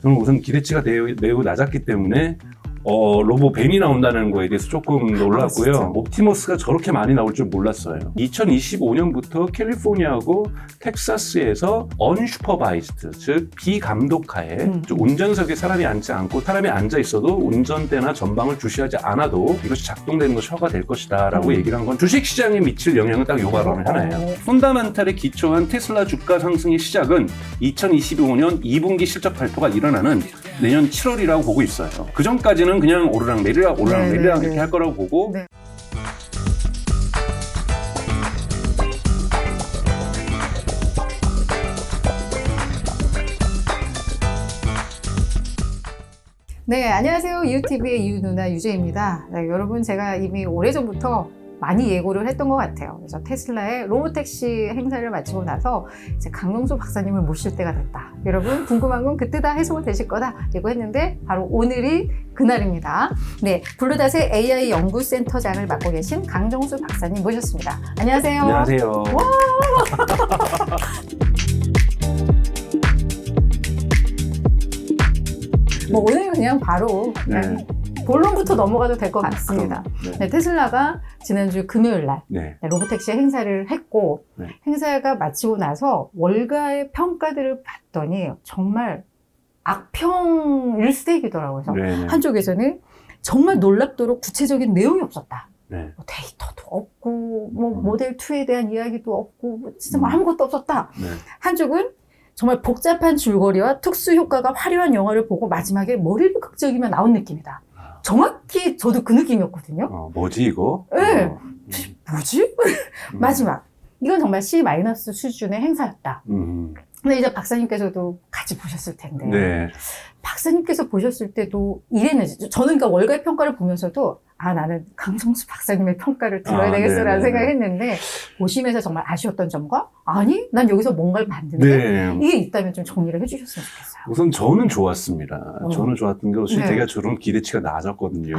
저는 우선 기대치가 매우 낮았기 때문에 로보 벤이 나온다는 거에 대해서 조금 놀랐고요. 옵티머스가 저렇게 많이 나올 줄 몰랐어요. 2025년부터 캘리포니아하고 텍사스에서 언슈퍼바이즈드, 즉 비감독하에 운전석에 사람이 앉지 않고 사람이 앉아 있어도 운전대나 전방을 주시하지 않아도 이것이 작동되는 것이 허가될 것이다 라고 얘기를 한 건 주식시장에 미칠 영향은 딱 요 발언을 하나예요. 펀다멘탈에 기초한 테슬라 주가 상승의 시작은 2025년 2분기 실적 발표가 일어나는 내년 7월이라고 보고 있어요. 그 전까지는 그냥 오르락내리락 이렇게 할 거라고 보고 네, 안녕하세요. 이웃TV의 이웃누나 유재입니다. 네, 여러분 제가 이미 오래전부터 많이 예고를 했던 것 같아요. 그래서 테슬라의 로보택시 행사를 마치고 나서 이제 강용수 박사님을 모실 때가 됐다. 여러분 궁금한 건 그때 다 해소가 되실 거다 예고했는데 바로 오늘이 그날입니다. 네, 블루닷의 AI 연구센터장을 맡고 계신 강정수 박사님 모셨습니다. 안녕하세요. 안녕하세요. 와! 뭐 오늘 그냥 바로 본론부터 넘어가도 될 것 같습니다. 네, 테슬라가 지난주 금요일 날 로보택시 행사를 했고 행사가 마치고 나서 월가의 평가들을 봤더니 정말 악평 일색이더라고요. 그래서 한쪽에서는 정말 놀랍도록 구체적인 내용이 없었다. 뭐 데이터도 없고 뭐 모델 2에 대한 이야기도 없고 뭐 진짜 뭐 아무것도 없었다. 한쪽은 정말 복잡한 줄거리와 특수 효과가 화려한 영화를 보고 마지막에 머리를 극적이면 나온 느낌이다. 정확히 저도 그 느낌이었거든요. 뭐지 이거? 네. 뭐지? 마지막. 이건 정말 C- 수준의 행사였다. 근데 이제 박사님께서도 같이 보셨을 텐데. 박사님께서 보셨을 때도 이랬는지. 저는 그러니까 월가의 평가를 보면서도 나는 강정수 박사님의 평가를 들어야 되겠어라는 생각을 했는데 보시면서 정말 아쉬웠던 점과 아니 난 여기서 뭔가를 봤는데 이게 있다면 좀 정리를 해주셨으면 좋겠어요. 우선 저는 좋았습니다. 저는 좋았던 것이 제가 저런 기대치가 낮았거든요.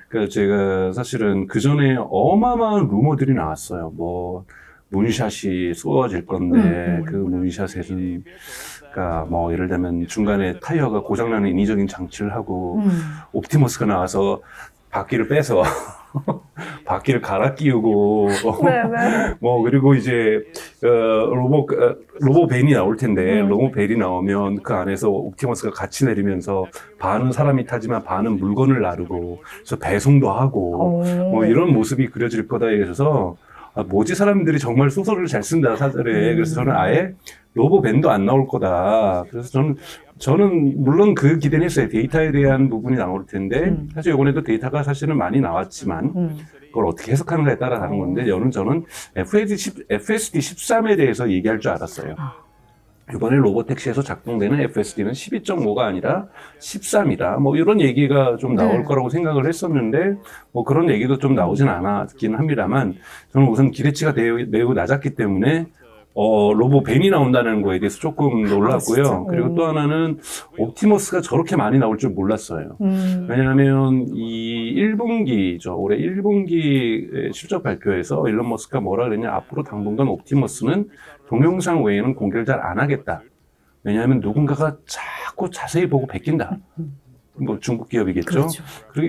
그러니까 제가 사실은 그 전에 어마어마한 루머들이 나왔어요. 뭐 문샷이 쏘아질 건데 그 문샷이 그러니까 뭐 예를 들면 중간에 타이어가 고장나는 인위적인 장치를 하고 옵티머스가 나와서 바퀴를 빼서 바퀴를 갈아 끼우고 뭐 그리고 이제 로보 벤이 나올 텐데 로보 벤이 나오면 그 안에서 옵티머스가 같이 내리면서 반은 사람이 타지만 반은 물건을 나르고 그래서 배송도 하고 뭐 이런 모습이 그려질 거다 해서 뭐지 사람들이 정말 소설을 잘 쓴다 사설에. 그래서 저는 아예 로보 벤도 안 나올 거다. 그래서 저는 물론 그 기대는 했어요. 데이터에 대한 부분이 나올 텐데 사실 이번에도 데이터가 사실은 많이 나왔지만 그걸 어떻게 해석하는가에 따라 다른 건데 저는 FSD 13에 대해서 얘기할 줄 알았어요. 이번에 로보택시에서 작동되는 FSD는 12.5가 아니라 13이다. 뭐 이런 얘기가 좀 나올 거라고 생각을 했었는데 뭐 그런 얘기도 좀 나오진 않았긴 합니다만 저는 우선 기대치가 매우 낮았기 때문에 로보 벤이 나온다는 거에 대해서 조금 놀랐고요. 그리고 또 하나는 옵티머스가 저렇게 많이 나올 줄 몰랐어요. 왜냐하면 이 1분기죠. 올해 1분기 실적 발표에서 일론 머스크가 뭐라 그랬냐. 앞으로 당분간 옵티머스는 동영상 외에는 공개를 잘 안 하겠다. 왜냐하면 누군가가 자꾸 자세히 보고 베낀다. 뭐 중국 기업이겠죠.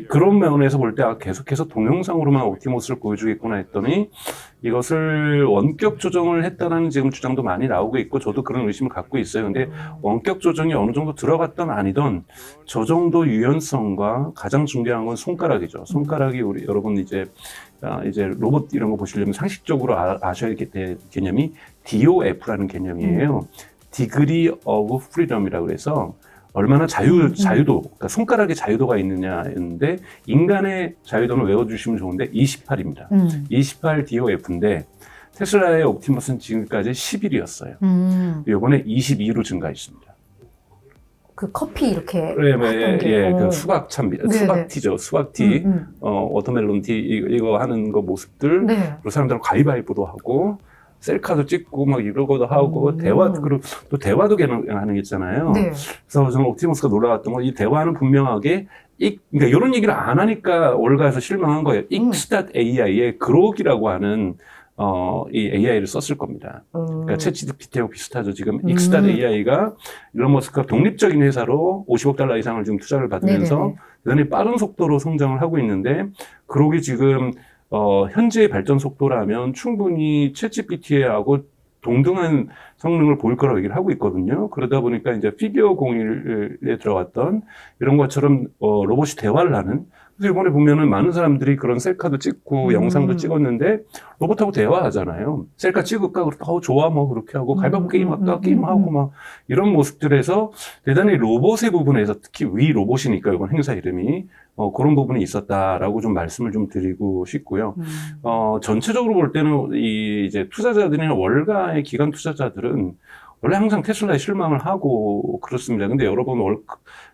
그런 면에서 볼 때 계속해서 동영상으로만 옵티머스를 보여주겠구나 했더니 이것을 원격 조정을 했다는 지금 주장도 많이 나오고 있고 저도 그런 의심을 갖고 있어요. 근데 원격 조정이 어느 정도 들어갔던 아니던 저 정도 유연성과 가장 중요한 건 손가락이죠. 손가락이 우리 여러분 이제 로봇 이런 거 보시려면 상식적으로 아셔야 될 개념이 DOF라는 개념이에요. Degree of Freedom이라고 해서 얼마나 자유도, 그러니까 손가락의 자유도가 있느냐였는데 인간의 자유도는 외워주시면 좋은데 28입니다. 28 DOF인데 테슬라의 옵티머스는 지금까지 11이었어요. 이번에 22로 증가했습니다. 그 커피 이렇게 그 수박차입니다. 수박티죠. 수박티, 워터멜론티 이거 하는 거 모습들. 그리고 사람들은 가위바위보도 하고 셀카도 찍고 막 이러고도 하고 그리고 또 대화도 가능하는 게 있잖아요. 그래서 저는 옵티머스가 놀라웠던 건 이 대화는 분명하게 그러니까 이런 얘기를 안 하니까 월가에서 실망한 거예요. X.AI의 그록이라고 하는 이 AI를 썼을 겁니다. 그러니까 챗GPT하고 비슷하죠. 지금 X.AI가 일론 머스크가 독립적인 회사로 50억 달러 이상을 지금 투자를 받으면서 네네네. 대단히 빠른 속도로 성장을 하고 있는데, 그러기 지금 현재의 발전 속도라면 충분히 챗GPT하고 동등한 성능을 보일 거라고 얘기를 하고 있거든요. 그러다 보니까 이제 피겨 공일에 들어갔던 이런 것처럼 로봇이 대화를 하는. 그래서 이번에 보면은 많은 사람들이 그런 셀카도 찍고 영상도 찍었는데 로봇하고 대화하잖아요. 셀카 찍을까? 좋아, 뭐, 그렇게 하고, 가위바위보 게임 할까? 게임하고, 막, 이런 모습들에서 대단히 로봇의 부분에서, 특히 위 로봇이니까, 이건 행사 이름이, 그런 부분이 있었다라고 좀 말씀을 좀 드리고 싶고요. 전체적으로 볼 때는 이제 투자자들이나 월가의 기관 투자자들은 원래 항상 테슬라에 실망을 하고 그렇습니다. 근데 여러분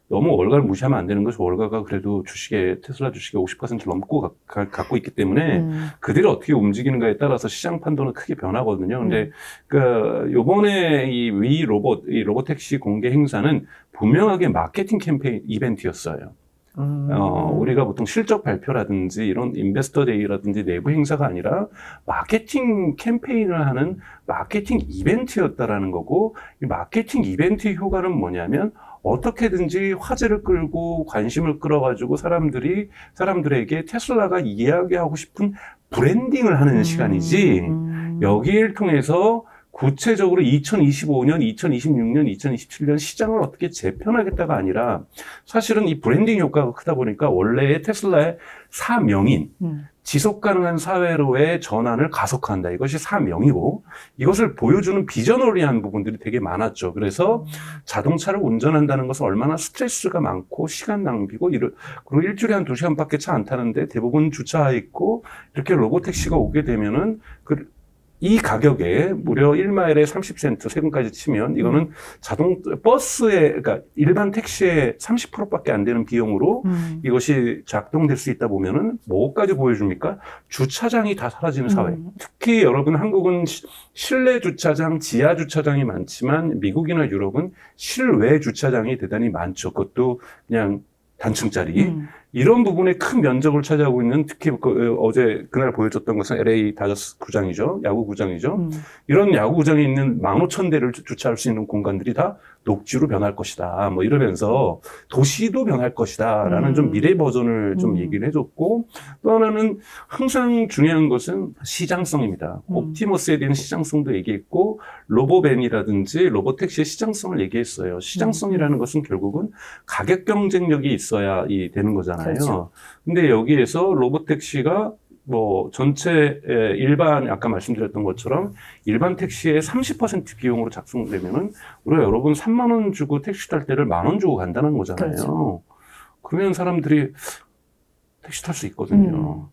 너무 월가를 무시하면 안 되는 것이, 월가가 그래도 테슬라 주식의 50%를 넘고 갖고 있기 때문에 그들이 어떻게 움직이는가에 따라서 시장 판도는 크게 변하거든요. 근데 요번에 이 로보택시 공개 행사는 분명하게 마케팅 캠페인 이벤트였어요. 우리가 보통 실적 발표라든지 이런 인베스터 데이라든지 내부 행사가 아니라 마케팅 캠페인을 하는 마케팅 이벤트였다라는 거고, 이 마케팅 이벤트의 효과는 뭐냐면 어떻게든지 화제를 끌고 관심을 끌어가지고 사람들에게 테슬라가 이야기하고 싶은 브랜딩을 하는 시간이지, 여기를 통해서 구체적으로 2025년, 2026년, 2027년 시장을 어떻게 재편하겠다가 아니라, 사실은 이 브랜딩 효과가 크다 보니까 원래의 테슬라의 사명인 지속 가능한 사회로의 전환을 가속화한다. 이것이 사명이고, 이것을 보여주는 비전오리한 부분들이 되게 많았죠. 그래서 자동차를 운전한다는 것은 얼마나 스트레스가 많고 시간 낭비고, 그리고 일주일에 한 2시간밖에 차 안 타는데 대부분 주차해 있고, 이렇게 로보택시가 오게 되면은 이 가격에 무려 1마일에 30센트 세금까지 치면 이거는 그러니까 일반 택시의 30%밖에 안 되는 비용으로 이것이 작동될 수 있다 보면은 뭐까지 보여줍니까? 주차장이 다 사라지는 사회. 특히 여러분, 한국은 실내 주차장, 지하 주차장이 많지만 미국이나 유럽은 실외 주차장이 대단히 많죠. 그것도 그냥 단층짜리. 이런 부분에 큰 면적을 차지하고 있는, 특히 어제 그날 보여줬던 것은 LA 다저스 구장이죠. 야구 구장이죠. 이런 야구 구장에 있는 15,000대를 주차할 수 있는 공간들이 다 녹지로 변할 것이다. 뭐 이러면서 도시도 변할 것이다. 라는 좀 미래 버전을 좀 얘기를 해줬고, 또 하나는 항상 중요한 것은 시장성입니다. 옵티머스에 대한 시장성도 얘기했고, 로보밴이라든지 로보택시의 시장성을 얘기했어요. 시장성이라는 것은 결국은 가격 경쟁력이 있어야 되는 거잖아요. 그렇죠. 근데 여기에서 로보택시가 뭐 전체 일반, 아까 말씀드렸던 것처럼 일반 택시의 30% 비용으로 작성되면은 우리가 여러분 3만 원 주고 택시 탈 때를 10,000원 주고 간다는 거잖아요. 그렇죠. 그러면 사람들이 택시 탈 수 있거든요.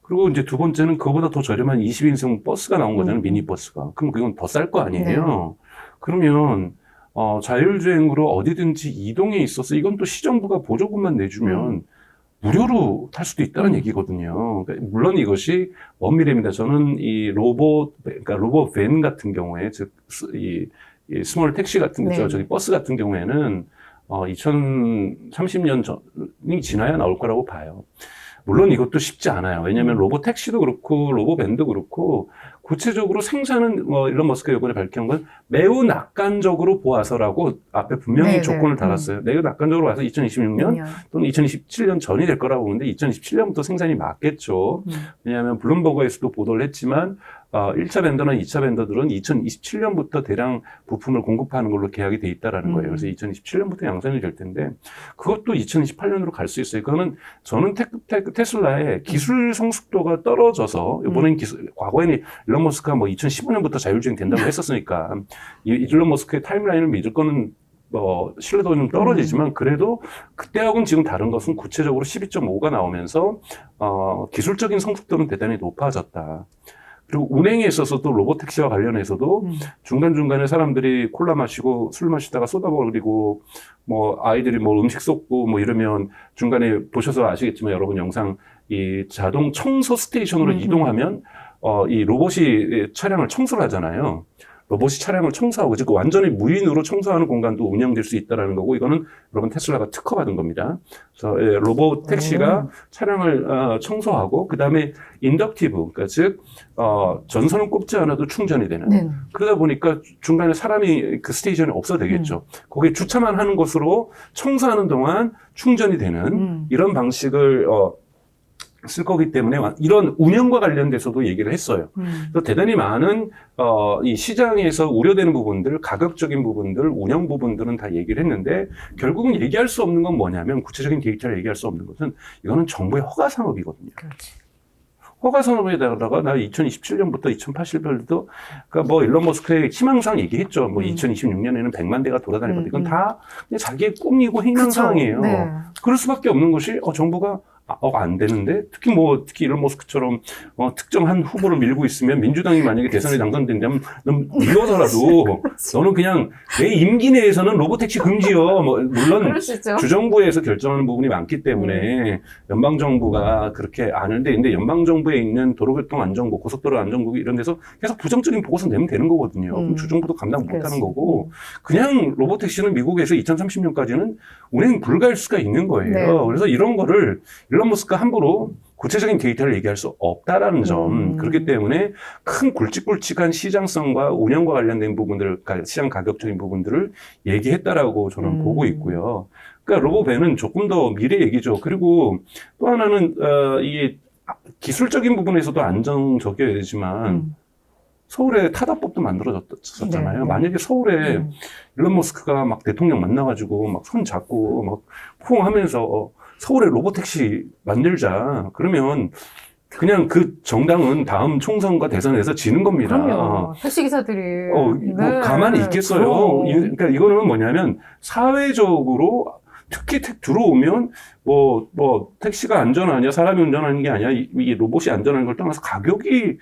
그리고 이제 두 번째는 그거보다 더 저렴한 20인승 버스가 나온 거잖아요. 미니버스가. 그럼 그건 더 쌀 거 아니에요. 네. 그러면 자율주행으로 어디든지 이동에 있어서 이건 또 시정부가 보조금만 내주면 무료로 탈 수도 있다는 얘기거든요. 그러니까 물론 이것이 먼 미래입니다. 저는 이 그러니까 로봇밴 같은 경우에, 즉, 이 스몰 택시 같은, 네. 버스 같은 경우에는, 2030년 전이 지나야 나올 거라고 봐요. 물론 이것도 쉽지 않아요. 왜냐하면 로보택시도 그렇고 로보밴도 그렇고 구체적으로 생산은 일론 머스크가 이번에 밝힌 건 매우 낙관적으로 보아서라고 앞에 분명히 네네. 조건을 달았어요. 매우 낙관적으로 봐서 2026년 또는 2027년 전이 될 거라고 보는데 2027년부터 생산이 맞겠죠. 왜냐하면 블룸버그에서도 보도를 했지만 1차 벤더나 2차 벤더들은 2027년부터 대량 부품을 공급하는 걸로 계약이 돼 있다라는 거예요. 그래서 2027년부터 양산이 될 텐데 그것도 2028년으로 갈 수 있어요. 그거는 저는 테슬라의 기술 성숙도가 떨어져서 이번엔 과거에는 일론 머스크가 뭐 2015년부터 자율주행 된다고 했었으니까 일론 머스크의 타임라인을 믿을 거는 신뢰도가 좀 떨어지지만 그래도 그때하고는 지금 다른 것은 구체적으로 12.5가 나오면서 기술적인 성숙도는 대단히 높아졌다. 그리고 운행에 있어서도 로보택시와 관련해서도 중간중간에 사람들이 콜라 마시고 술 마시다가 쏟아버리고 뭐 아이들이 뭐 음식 쏟고 뭐 이러면 중간에 보셔서 아시겠지만 여러분 영상 이 자동 청소 스테이션으로 이동하면 이 로봇이 차량을 청소를 하잖아요. 로봇이 차량을 청소하고 즉 완전히 무인으로 청소하는 공간도 운영될 수 있다라는 거고 이거는 여러분 테슬라가 특허받은 겁니다. 그래서 로봇 택시가 차량을 청소하고 그 다음에 인덕티브 그러니까 즉 전선을 꼽지 않아도 충전이 되는 네. 그러다 보니까 중간에 사람이 그 스테이션에 없어도 되겠죠. 거기에 주차만 하는 것으로 청소하는 동안 충전이 되는 이런 방식을 쓸 거기 때문에 이런 운영과 관련돼서도 얘기를 했어요. 그래서 대단히 많은 이 시장에서 우려되는 부분들, 가격적인 부분들, 운영 부분들은 다 얘기를 했는데 결국은 얘기할 수 없는 건 뭐냐면 구체적인 데이터를 얘기할 수 없는 것은 이거는 정부의 허가 산업이거든요. 그렇지. 허가 산업에다가 나 2027년부터 2080년도 그러니까 뭐 일론 머스크의 희망사항 얘기했죠. 뭐 2026년에는 100만 대가 돌아다닐 건데 이건 다 그냥 자기의 꿈이고 희망사항이에요. 네. 그럴 수밖에 없는 것이 정부가 안 되는데 특히 일론 머스크처럼 특정한 후보를 밀고 있으면 민주당이 만약에 대선에 당선된다면 넌 밀어서라도 너는 그냥 내 임기 내에서는 로봇택시 금지요. 뭐 물론 주정부에서 결정하는 부분이 많기 때문에 연방 정부가 그렇게 아는데 근데 연방 정부에 있는 도로교통 안전국, 고속도로 안전국 이런 데서 계속 부정적인 보고서 내면 되는 거거든요. 그럼 주정부도 감당 못하는 거고 그냥 로봇택시는 미국에서 2030년까지는 운행 불가할 수가 있는 거예요. 네. 그래서 이런 거를 일론 머스크가 함부로 구체적인 데이터를 얘기할 수 없다라는 점. 그렇기 때문에 큰 굵직굵직한 시장성과 운영과 관련된 부분들, 시장 가격적인 부분들을 얘기했다라고 저는 보고 있고요. 그러니까 로보밴은 조금 더 미래 얘기죠. 그리고 또 하나는 이게 기술적인 부분에서도 안정적이어야 되지만 서울에 타다법도 만들어졌잖아요. 네. 만약에 서울에 일론 머스크가 막 대통령 만나가지고 막 손 잡고 막 포옹하면서 서울에 로봇택시 만들자. 그러면 그냥 그 정당은 다음 총선과 대선에서 지는 겁니다. 그럼요. 택시기사들이. 뭐 가만히 있겠어요. 그러니까 이거는 뭐냐면 사회적으로 특히 들어오면 뭐 택시가 안전하냐 사람이 운전하는 게 아니야 이 로봇이 안전한 걸 떠나서 가격이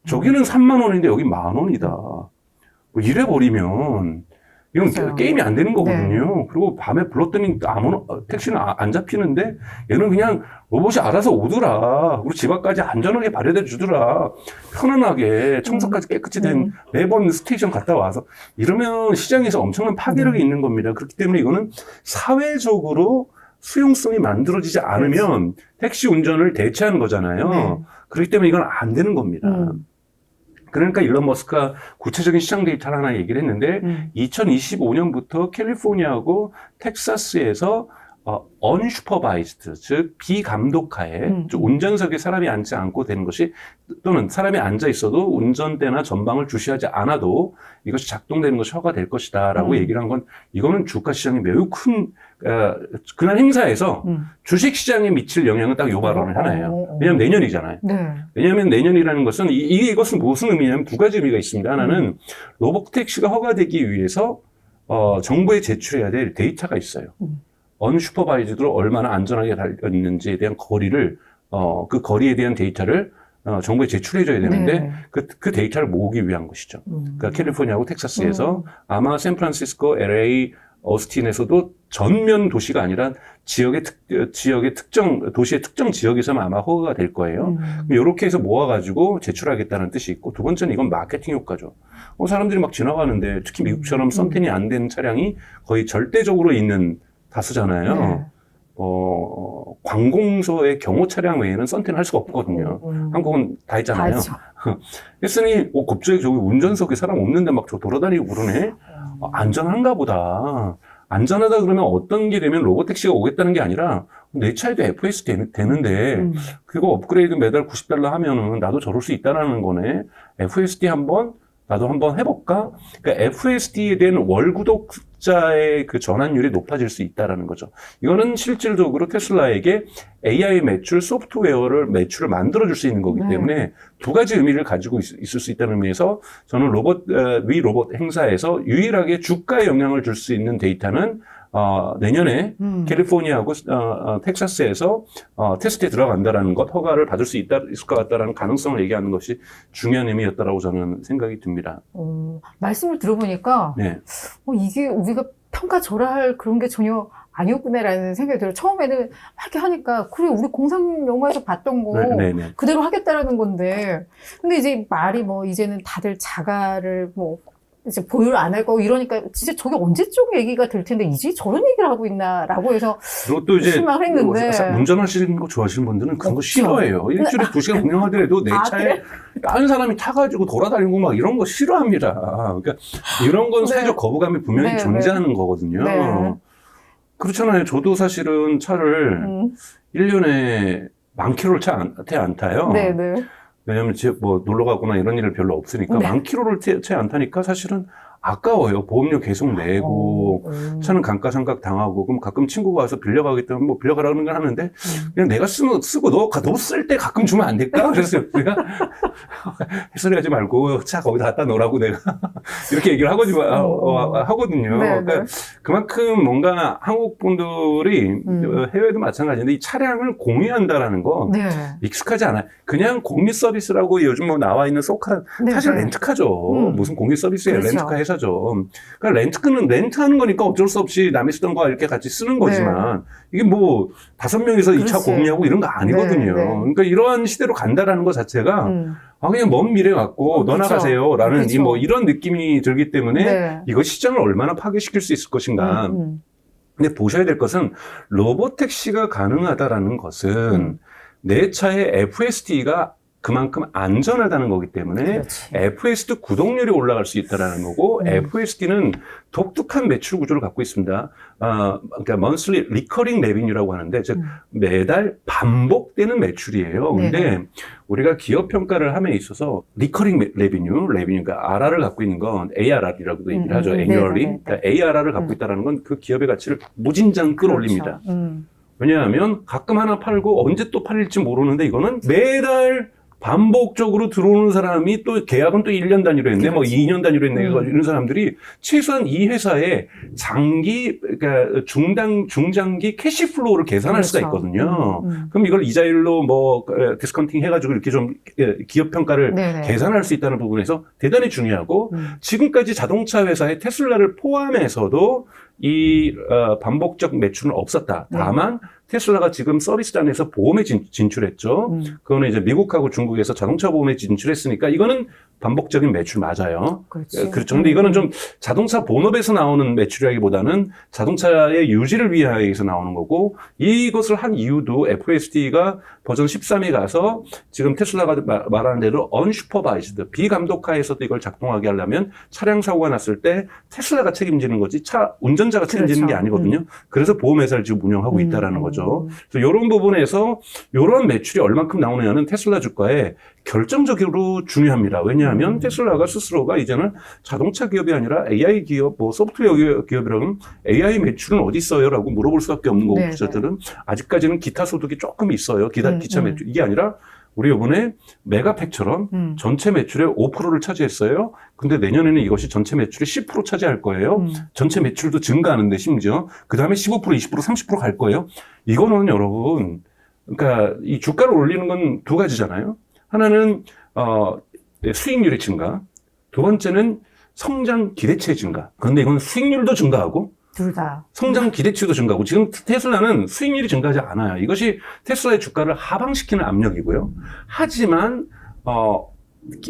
저기는 3만 원인데 여기 1만 원이다. 뭐 이래 버리면 이건 맞아요. 게임이 안 되는 거거든요. 네. 그리고 밤에 불렀더니 택시는 안 잡히는데 얘는 그냥 로봇이 알아서 오더라. 그리고 집 앞까지 안전하게 발효돼 주더라. 편안하게 청소까지 깨끗이 된 매번 스테이션 갔다 와서 이러면 시장에서 엄청난 파괴력이 있는 겁니다. 그렇기 때문에 이거는 사회적으로 수용성이 만들어지지 않으면 택시 운전을 대체하는 거잖아요. 그렇기 때문에 이건 안 되는 겁니다. 그러니까 일론 머스크가 구체적인 시장 데이터를 하나 얘기를 했는데 2025년부터 캘리포니아하고 텍사스에서 unsupervised, 즉 비감독하에 즉 운전석에 사람이 앉지 않고 되는 것이 또는 사람이 앉아 있어도 운전대나 전방을 주시하지 않아도 이것이 작동되는 것이 허가될 것이다라고 얘기를 한 건 이거는 주가 시장에 매우 큰 그날 행사에서 주식 시장에 미칠 영향은 딱 요 발언을 하나예요. 왜냐하면 내년이잖아요. 네. 왜냐하면 내년이라는 것은 이것은 무슨 의미냐면 두 가지 의미가 있습니다. 하나는 로봇택시가 허가되기 위해서 정부에 제출해야 될 데이터가 있어요. 언슈퍼바이즈드로 얼마나 안전하게 달렸는지에 대한 거리를 그 거리에 대한 데이터를 정부에 제출해줘야 되는데 그 데이터를 모으기 위한 것이죠. 그러니까 캘리포니아하고 텍사스에서 아마 샌프란시스코, LA, 어스틴에서도 전면 도시가 아니라 지역의 특정 도시의 특정 지역에서만 아마 허가가 될 거예요. 이렇게 해서 모아가지고 제출하겠다는 뜻이 있고 두 번째는 이건 마케팅 효과죠. 사람들이 막 지나가는데 특히 미국처럼 썬텐이 안 된 차량이 거의 절대적으로 있는 다수잖아요. 네. 관공서의 경호 차량 외에는 썬텐을 할 수가 없거든요. 한국은 다 있잖아요. 했으니, 갑자기 저기 운전석에 사람 없는데 막 저 돌아다니고 그러네? 안전한가 보다. 안전하다 그러면 어떤 게 되면 로봇택시가 오겠다는 게 아니라 내 차에도 FSD 되는데 그거 업그레이드 매달 $90 하면은 나도 저럴 수 있다라는 거네. FSD 나도 한번 해볼까? 그러니까 FSD에 대한 월 구독자의 그 전환율이 높아질 수 있다라는 거죠. 이거는 실질적으로 테슬라에게 AI 매출, 소프트웨어를 매출을 만들어줄 수 있는 거기 때문에 두 가지 의미를 가지고 있을 수 있다는 의미에서 저는 위 로봇 행사에서 유일하게 주가에 영향을 줄 수 있는 데이터는 내년에 캘리포니아하고 텍사스에서 테스트에 들어간다라는 것, 허가를 받을 수 있을 것 같다라는 가능성을 얘기하는 것이 중요한 의미였다라고 저는 생각이 듭니다. 말씀을 들어보니까 이게 우리가 평가절하할 그런 게 전혀 아니었구나라는 생각이 들어요. 처음에는 막 이렇게 하니까 그래 우리 공상 영화에서 봤던 거 그대로 하겠다라는 건데 근데 이제 말이 이제는 다들 자가를 이제 보유를 안 할 거고 이러니까 진짜 저게 언제쯤 얘기가 될 텐데 이제 저런 얘기를 하고 있나라고 해서 그리고 또 이제 실망을 했는데 운전하시는 거 좋아하시는 분들은 그런 거 없죠. 싫어해요. 일주일에 2시간 운영하더라도 내 차에 그래? 다른 사람이 타가지고 돌아다니고 막 이런 거 싫어합니다. 그러니까 이런 건 사회적 거부감이 분명히 네, 존재하는 거거든요. 네. 그렇잖아요. 저도 사실은 차를 1년에 10,000km를 채 안 타요. 네네. 왜냐면 뭐 놀러 가거나 이런 일은 별로 없으니까 네. 10,000km를 채 안 타니까 사실은 아까워요. 보험료 계속 내고 차는 감가상각 당하고 그럼 가끔 친구가 와서 빌려가겠다면 뭐 빌려가라는 걸 하는데 그냥 내가 쓰고 너 쓸 때 가끔 주면 안 될까? 그래서 내가 햇소리 하지 말고 차 거기다 갖다 놓으라고 내가 이렇게 얘기를 하거든요. 네, 그러니까 네. 그만큼 뭔가 한국 분들이 해외도 마찬가지인데 이 차량을 공유한다라는 거 네. 익숙하지 않아요. 그냥 공유 서비스라고 요즘 뭐 나와 있는 소카는 네, 사실 네. 렌트카죠. 무슨 공유 서비스예요. 그렇죠. 렌트카 회사죠. 그러니까 렌트카는 렌트하는 거니까 어쩔 수 없이 남이 쓰던 거와 이렇게 같이 쓰는 거지만 이게 뭐 5명이서 이 차 그렇지. 공유하고 이런 거 아니거든요. 네, 네. 그러니까 이러한 시대로 간다라는 것 자체가 그냥 먼 미래 같고 너나 그렇죠. 가세요라는 그렇죠. 뭐 이런 느낌이 들기 때문에 네. 이거 시장을 얼마나 파괴시킬 수 있을 것인가. 근데 보셔야 될 것은 로보택시가 가능하다라는 것은 내 차의 FSD가 그만큼 안전하다는 거기 때문에 그렇지. FSD 구독률이 올라갈 수 있다는 거고 FSD는 독특한 매출 구조를 갖고 있습니다. 그러니까 monthly recurring revenue라고 하는데 즉 매달 반복되는 매출이에요. 근데 네네. 우리가 기업 평가를 함에 있어서 recurring revenue가 RR을 갖고 있는 건 ARR이라고도 얘기를 하죠. annually. 네네네. 그러니까 ARR을 갖고 있다는 건 그 기업의 가치를 무진장 끌어올립니다. 그렇죠. 왜냐하면 가끔 하나 팔고 언제 또 팔릴지 모르는데 이거는 매달 반복적으로 들어오는 사람이 또 계약은 또 1년 단위로 했네, 뭐 2년 단위로 했네, 이런 사람들이 최소한 이 회사의 장기, 그러니까 중장기 캐시플로우를 계산할 그렇죠. 수가 있거든요. 그럼 이걸 이자율로 뭐 디스카운팅 해가지고 이렇게 좀 기업 평가를 네네. 계산할 수 있다는 부분에서 대단히 중요하고 지금까지 자동차 회사의 테슬라를 포함해서도 이 반복적 매출은 없었다. 다만 테슬라가 지금 서비스단에서 보험에 진출했죠. 그거는 이제 미국하고 중국에서 자동차 보험에 진출했으니까 이거는 반복적인 매출 맞아요. 그렇지. 그렇죠. 근데 이거는 좀 자동차 본업에서 나오는 매출이라기보다는 자동차의 유지를 위해서 나오는 거고 이것을 한 이유도 FSD가 버전 13에 가서 지금 테슬라가 말하는 대로 unsupervised, 비감독하에서도 이걸 작동하게 하려면 차량 사고가 났을 때 테슬라가 책임지는 거지 운전자가 책임지는 그렇죠. 게 아니거든요. 그래서 보험회사를 지금 운영하고 있다라는 거죠. 그래서 이런 부분에서 이런 매출이 얼만큼 나오느냐는 테슬라 주가에 결정적으로 중요합니다. 왜냐하면 테슬라가 스스로가 이제는 자동차 기업이 아니라 AI 기업, 뭐 소프트웨어 기업이라면 AI 매출은 어디 있어요? 라고 물어볼 수밖에 없는 거고, 기자들은 아직까지는 기타 소득이 조금 있어요. 기차 매출. 이게 아니라 우리 이번에 메가팩처럼 전체 매출의 5%를 차지했어요. 근데 내년에는 이것이 전체 매출의 10% 차지할 거예요. 전체 매출도 증가하는데 심지어 그 다음에 15%, 20%, 30% 갈 거예요. 이거는 여러분, 그러니까 이 주가를 올리는 건 두 가지잖아요. 하나는 수익률의 증가, 두 번째는 성장 기대치의 증가. 그런데 이건 수익률도 증가하고 둘 다. 성장 기대치도 증가하고 지금 테슬라는 수익률이 증가하지 않아요. 이것이 테슬라의 주가를 하방시키는 압력이고요. 하지만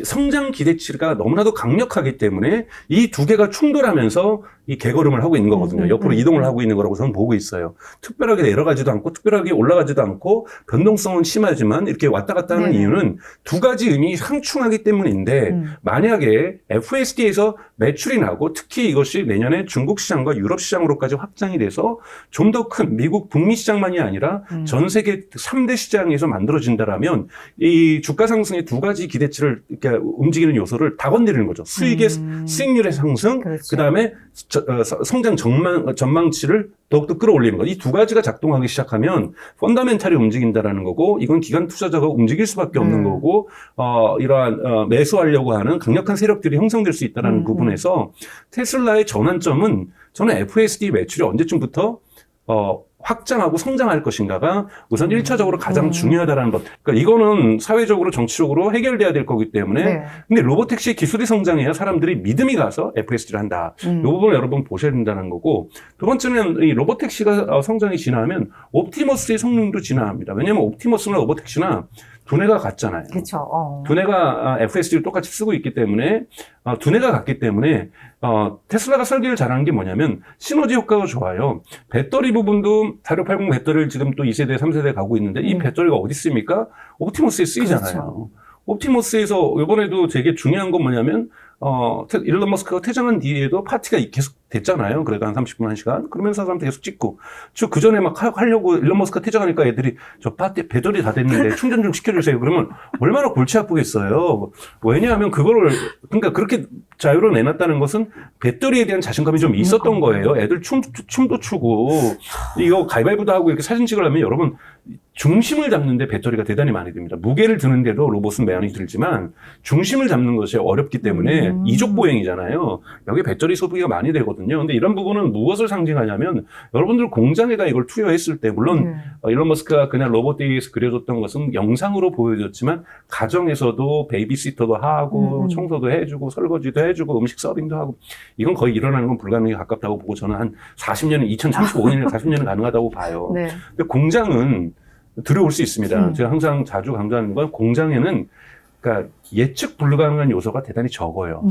성장 기대치가 너무나도 강력하기 때문에 이 두 개가 충돌하면서 이 개걸음을 하고 있는 거거든요. 옆으로 이동을 하고 있는 거라고 저는 보고 있어요. 특별하게 내려가지도 않고 특별하게 올라가지도 않고 변동성은 심하지만 이렇게 왔다 갔다 하는 이유는 두 가지 의미 상충하기 때문인데 만약에 FSD에서 매출이 나고 특히 이것이 내년에 중국 시장과 유럽 시장으로까지 확장이 돼서 좀 더 큰 미국 북미 시장만이 아니라 전 세계 3대 시장에서 만들어진다라면 이 주가 상승의 두 가지 기대치를 이렇게 움직이는 요소를 다 건드리는 거죠. 수익률의 상승, 그렇죠. 그다음에 성장 전망치를 더욱더 끌어올리는 것. 이 두 가지가 작동하기 시작하면 펀더멘탈이 움직인다라는 거고, 이건 기관 투자자가 움직일 수밖에 없는 거고, 이러한 매수하려고 하는 강력한 세력들이 형성될 수 있다는 부분에서 테슬라의 전환점은 저는 FSD 매출이 언제쯤부터 확장하고 성장할 것인가가 우선 1차적으로 가장 중요하다는 것. 그러니까 이거는 사회적으로 정치적으로 해결돼야 될 거기 때문에 근데 로보택시 기술이 성장해야 사람들이 믿음이 가서 FSD를 한다. 이 부분을 여러분 보셔야 된다는 거고, 두 번째는 이 로보택시가 성장이 진화하면 옵티머스의 성능도 진화합니다. 왜냐하면 옵티머스나 로보택시나 두뇌가 같잖아요. 그렇죠. 두뇌가 FSD를 똑같이 쓰고 있기 때문에 두뇌가 같기 때문에 테슬라가 설계를 잘하는 게 뭐냐면 시너지 효과가 좋아요. 배터리 부분도 4680 배터리를 지금 또 2세대, 3세대 가고 있는데 이 배터리가 어디 쓰입니까? 옵티머스에 쓰이잖아요. 그렇죠. 옵티머스에서 이번에도 되게 중요한 건 뭐냐면 일론 머스크가 퇴장한 뒤에도 파티가 계속 됐잖아요. 그래도 한 30분, 1시간. 그러면서 사람들 계속 찍고. 그 전에 막 하려고 일론 머스크가 퇴장하니까 애들이 저 파티 배터리 다 됐는데 충전 좀 시켜주세요. 그러면 얼마나 골치 아프겠어요. 왜냐하면 그러니까 그렇게 자유로 내놨다는 것은 배터리에 대한 자신감이 좀 있었던 거예요. 애들 춤도 추고. 이거 가위바위보도 하고 이렇게 사진 찍으려면 여러분 중심을 잡는데 배터리가 대단히 많이 듭니다. 무게를 드는데도 로봇은 많이 들지만 중심을 잡는 것이 어렵기 때문에 이족 보행이잖아요. 여기 배터리 소비가 많이 되거든요. 근데 이런 부분은 무엇을 상징하냐면 여러분들 공장에다 이걸 투여했을 때 물론 일론 머스크가 그냥 로봇 데이에서 그려줬던 것은 영상으로 보여줬지만 가정에서도 베이비시터도 하고 청소도 해주고 설거지도 해주고 음식 서빙도 하고 이건 거의 일어나는 건 불가능에 가깝다고 보고 저는 한 40년은 2035년이나 40년은 가능하다고 봐요. 네. 근데 공장은 들어올 수 있습니다. 제가 항상 자주 강조하는 건 공장에는 그러니까 예측 불가능한 요소가 대단히 적어요.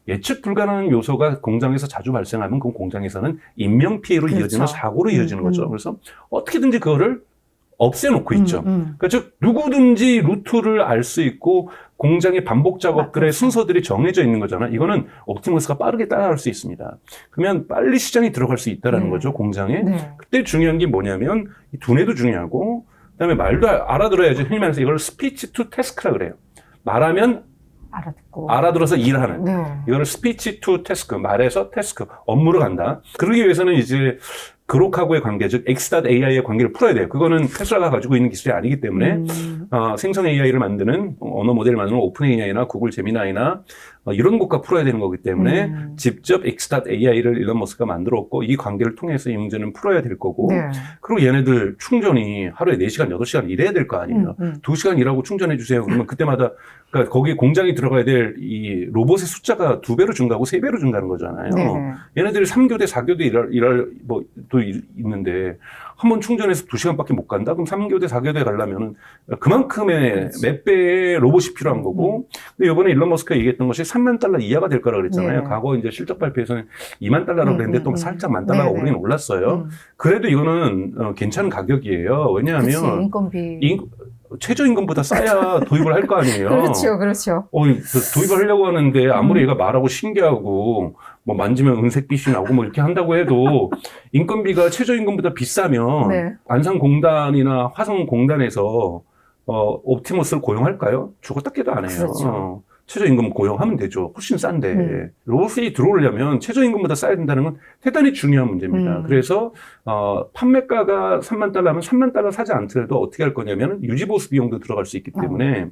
예측 불가능한 요소가 공장에서 자주 발생하면 그 공장에서는 인명피해로 그렇죠. 이어지는 사고로 이어지는 거죠. 그래서 어떻게든지 그거를 없애놓고 있죠. 그러니까 즉 누구든지 루트를 알 수 있고 공장의 반복 작업들의 순서들이 정해져 있는 거잖아요. 이거는 옵티머스가 빠르게 따라갈 수 있습니다. 그러면 빨리 시장에 들어갈 수 있다는 거죠, 공장에. 그때 중요한 게 뭐냐면 두뇌도 중요하고 그다음에 말도 알아들어야지. 흔히 말해서 이걸 스피치 투 태스크라 그래요. 말하면 알아들어서 일하는. 이거를 스피치 투 태스크, 말해서 태스크, 업무로 간다. 그러기 위해서는 이제 그록하고의 관계, 즉 X.AI의 관계를 풀어야 돼요. 그거는 테슬라가 가지고 있는 기술이 아니기 때문에 생성 AI를 만드는 언어 모델을 만드는 오픈 AI나 구글 제미나이나 이런 것과 풀어야 되는 거기 때문에 직접 X.AI를 일론 머스크가 만들었고 이 관계를 통해서 이 문제는 풀어야 될 거고 그리고 얘네들 충전이 하루에 4시간, 8시간 일해야 될 거 아니에요. 2시간 일하고 충전해 주세요. 그러면 그때마다 그러니까 거기 공장에 들어가야 될 이 로봇의 숫자가 2배로 증가하고 3배로 증가하는 거잖아요. 얘네들이 3교대, 4교대 일할 또 있는데 한 번 충전해서 2시간밖에 못 간다? 그럼 3교대, 4교대 가려면은 그만큼의 몇 배의 로봇이 필요한 거고. 근데 이번에 일론 머스크가 얘기했던 것이 $30,000 이하가 될 거라고 그랬잖아요. 과거 이제 실적 발표에서는 $20,000라고 그랬는데 또 살짝 $10,000가 오르긴 올랐어요. 그래도 이거는 괜찮은 가격이에요. 왜냐하면 인건비. 최저임금보다 싸야 도입을 할 거 아니에요. 그렇죠. 도입을 하려고 하는데 아무리 얘가 말하고 신기하고 뭐 만지면 은색빛이 나오고 뭐 이렇게 한다고 해도 인건비가 최저임금보다 비싸면 안산공단이나 화성공단에서 옵티머스를 고용할까요? 죽었다 깨도 안 해요. 그렇죠. 최저임금 고용하면 되죠. 훨씬 싼데. 로봇이 들어오려면 최저임금보다 싸야 된다는 건 대단히 중요한 문제입니다. 그래서 판매가가 $30,000면 $30,000 사지 않더라도 어떻게 할 거냐면 유지보수 비용도 들어갈 수 있기 때문에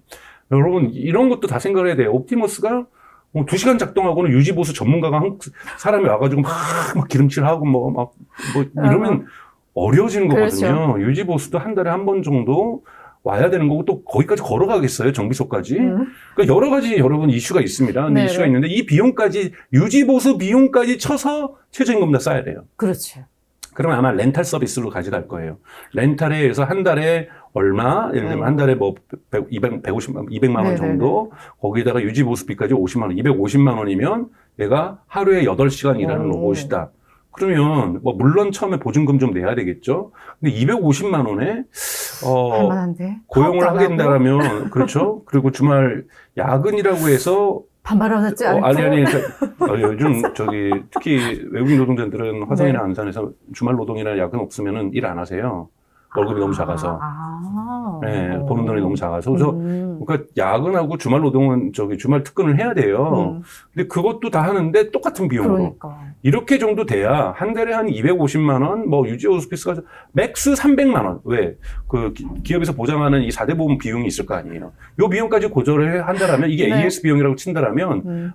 여러분 이런 것도 다 생각을 해야 돼요. 옵티머스가 2시간 작동하고는 유지보수 전문가가 사람이 와가지고 막 기름칠하고 뭐 이러면 어려워지는 거거든요. 유지보수도 한 달에 한 번 정도 와야 되는 거고 또 거기까지 걸어가겠어요, 정비소까지. 그러니까 여러 가지 여러분 이슈가 있습니다. 근데 이슈가 있는데 이 비용까지 유지보수 비용까지 쳐서 최저임금보다 싸야 돼요. 그렇죠. 그러면 아마 렌탈 서비스로 가져갈 거예요. 렌탈에 의해서 한 달에 얼마? 예를 들면 한 달에 뭐 200만 원 정도. 거기다가 유지보수비까지 50만 원, 250만 원이면 얘가 하루에 8시간 일하는 로봇이다. 그러면 뭐 물론 처음에 보증금 좀 내야 되겠죠. 근데 250만 원에 고용을 하게 된다면 그렇죠. 그리고 주말 야근이라고 해서 반발하지 않고 아니 요즘 특히 외국인 노동자들은 화성이나 안산에서 주말 노동이나 야근 없으면은 일 안 하세요. 월급이 너무 작아서. 네, 버는 돈이 너무 작아서. 그래서, 그러니까 야근하고 주말 노동은 주말 특근을 해야 돼요. 근데 그것도 다 하는데 똑같은 비용으로. 그러니까. 이렇게 정도 돼야 한 달에 한 250만 원, 뭐 유지 호스피스가 맥스 300만 원. 왜? 기업에서 보장하는 이 4대 보험 비용이 있을 거 아니에요. 요 비용까지 고조를 한다라면 이게 AS 비용이라고 친다라면,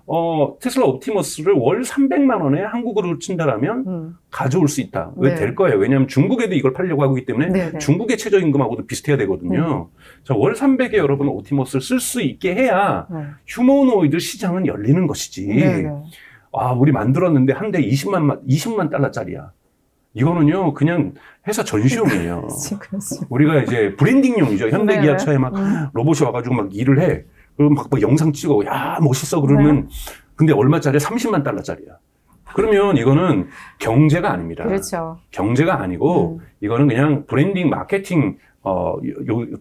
테슬라 옵티머스를 월 300만 원에 한국으로 친다라면 가져올 수 있다. 왜 될 거예요? 왜냐하면 중국에도 이걸 팔려고 하고 있기 때문에 중국의 최저임금하고도 비슷해야 되거든요. 자, 월 300에 여러분 옵티머스를 쓸 수 있게 해야 휴머노이드 시장은 열리는 것이지. 우리 만들었는데 한 대 $20만 달러짜리야. 이거는요, 그냥 회사 전시용이에요. 우리가 이제 브랜딩용이죠. 현대 네네. 기아차에 막 로봇이 와가지고 막 일을 해. 그럼 막 영상 찍어. 야, 멋있어. 그러면, 근데 얼마짜리야? 30만 달러짜리야. 그러면 이거는 경제가 아닙니다. 그렇죠. 경제가 아니고, 이거는 그냥 브랜딩, 마케팅,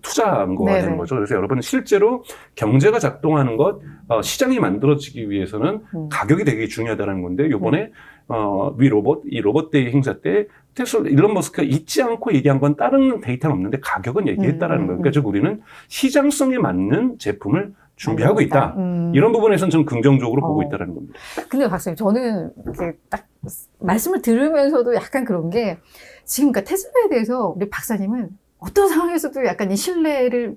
투자한 거가 되는 거죠. 그래서 여러분, 실제로 경제가 작동하는 것, 시장이 만들어지기 위해서는 가격이 되게 중요하다는 건데, 요번에, 이 로봇데이 행사 때, 테슬라, 일론 머스크가 잊지 않고 얘기한 건 다른 데이터는 없는데 가격은 얘기했다라는 거예요. 그러니까 즉 우리는 시장성에 맞는 제품을 준비하고 있다. 이런 부분에서는 좀 긍정적으로 보고 있다는 겁니다. 근데 박사님, 저는 이렇게 딱 말씀을 들으면서도 약간 그런 게 지금 그러니까 테슬라에 대해서 우리 박사님은 어떤 상황에서도 약간 이 신뢰가